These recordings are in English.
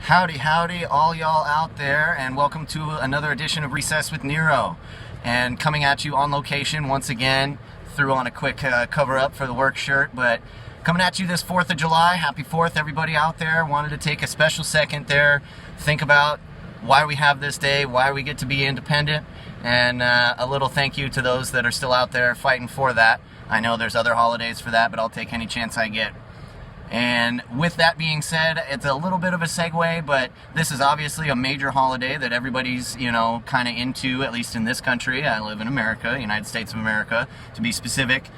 Howdy, howdy, all y'all out there, and welcome to another edition of Recess with Nero. And coming at you on location once again, threw on a quick cover-up for the work shirt, but coming at you this 4th of July. Happy 4th, everybody out there. Wanted to take a special second there, think about why we have this day, why we get to be independent, and a little thank you to those that are still out there fighting for that. I know there's other holidays for that, but I'll take any chance I get. And with that being said, it's a little bit of a segue, but this is obviously a major holiday that everybody's, kind of into, at least in this country. I live in America, United States of America, to be specific.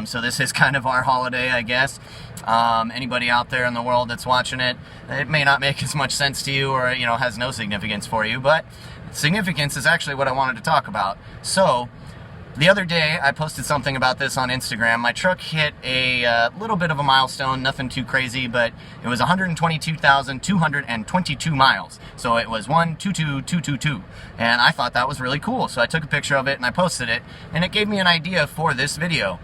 So this is kind of our holiday, I guess. Anybody out there in the world that's watching it, it may not make as much sense to you or, has no significance for you, but significance is actually what I wanted to talk about. So, the other day, I posted something about this on Instagram. My truck hit a little bit of a milestone, nothing too crazy, but it was 122,222 miles. So it was 122,222, and I thought that was really cool. So I took a picture of it and I posted it, and it gave me an idea for this video.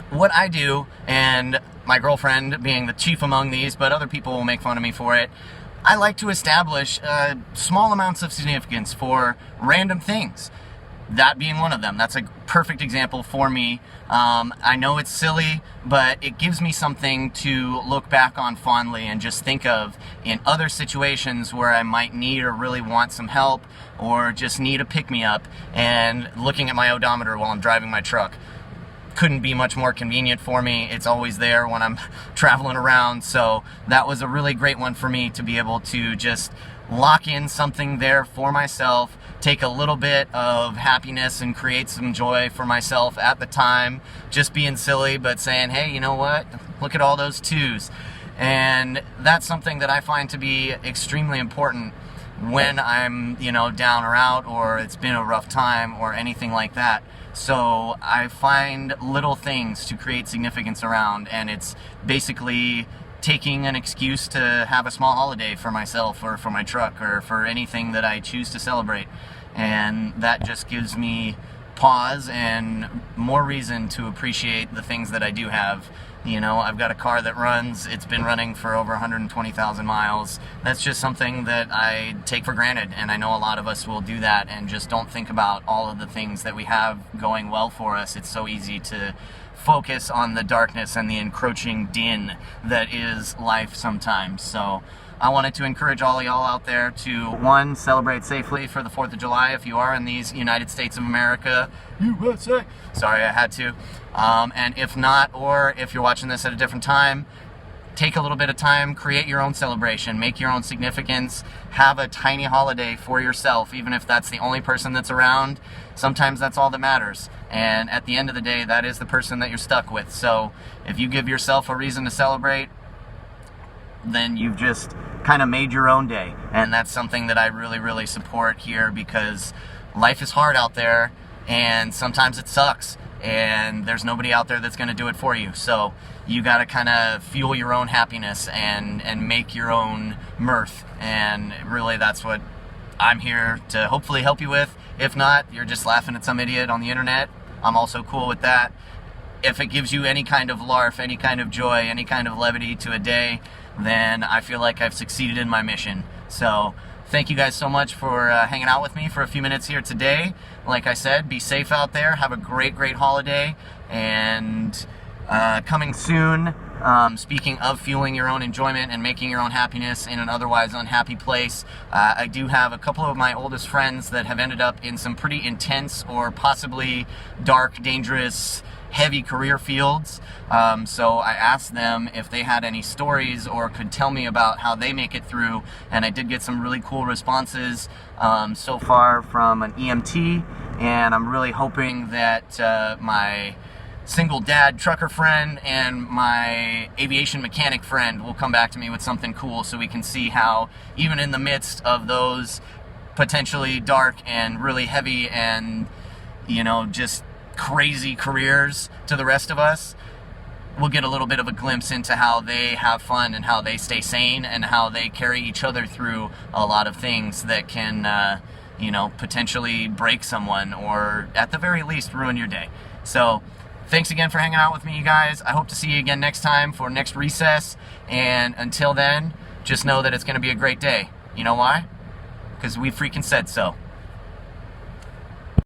What I do, and my girlfriend being the chief among these, but other people will make fun of me for it, I like to establish small amounts of significance for random things. That being one of them. That's a perfect example for me. I know it's silly, but it gives me something to look back on fondly and just think of in other situations where I might need or really want some help or just need a pick-me-up, and looking at my odometer while I'm driving my truck couldn't be much more convenient for me. It's always there when I'm traveling around, so that was a really great one for me to be able to just lock in something there for myself, take a little bit of happiness and create some joy for myself at the time, just being silly, but saying, hey, you know what, look at all those twos. And that's something that I find to be extremely important when I'm, down or out, or it's been a rough time or anything like that. So I find little things to create significance around, and it's basically taking an excuse to have a small holiday for myself or for my truck or for anything that I choose to celebrate. And that just gives me pause and more reason to appreciate the things that I do have. I've got a car that runs. It's been running for over 120,000 miles. That's just something that I take for granted, and I know a lot of us will do that and just don't think about all of the things that we have going well for us. It's so easy to focus on the darkness and the encroaching din that is life sometimes. So I wanted to encourage all of y'all out there to, one, celebrate safely for the 4th of July if you are in these United States of America, USA. Sorry, I had to. And if not, or if you're watching this at a different time, take a little bit of time, create your own celebration, make your own significance, have a tiny holiday for yourself, even if that's the only person that's around. Sometimes that's all that matters. And at the end of the day, that is the person that you're stuck with. So if you give yourself a reason to celebrate, then you've just kind of made your own day. And that's something that I really, really support here, because life is hard out there, and sometimes it sucks, and there's nobody out there that's going to do it for you. So you got to kind of fuel your own happiness and make your own mirth. And really, that's what I'm here to hopefully help you with. If not, you're just laughing at some idiot on the internet. I'm also cool with that. If it gives you any kind of larf, any kind of joy, any kind of levity to a day, then I feel like I've succeeded in my mission. So thank you guys so much for hanging out with me for a few minutes here today. Like I said, be safe out there. Have a great, great holiday. And coming soon, speaking of fueling your own enjoyment and making your own happiness in an otherwise unhappy place, I do have a couple of my oldest friends that have ended up in some pretty intense or possibly dark, dangerous, heavy career fields. So I asked them if they had any stories or could tell me about how they make it through, and I did get some really cool responses so far from an EMT, and I'm really hoping that my single dad trucker friend and my aviation mechanic friend will come back to me with something cool, so we can see how even in the midst of those potentially dark and really heavy and just crazy careers to the rest of us, we'll get a little bit of a glimpse into how they have fun and how they stay sane and how they carry each other through a lot of things that can potentially break someone or at the very least ruin your day. So thanks again for hanging out with me, you guys. I hope to see you again next time for next recess, and until then, just know that it's going to be a great day. You know why? Because we freaking said so.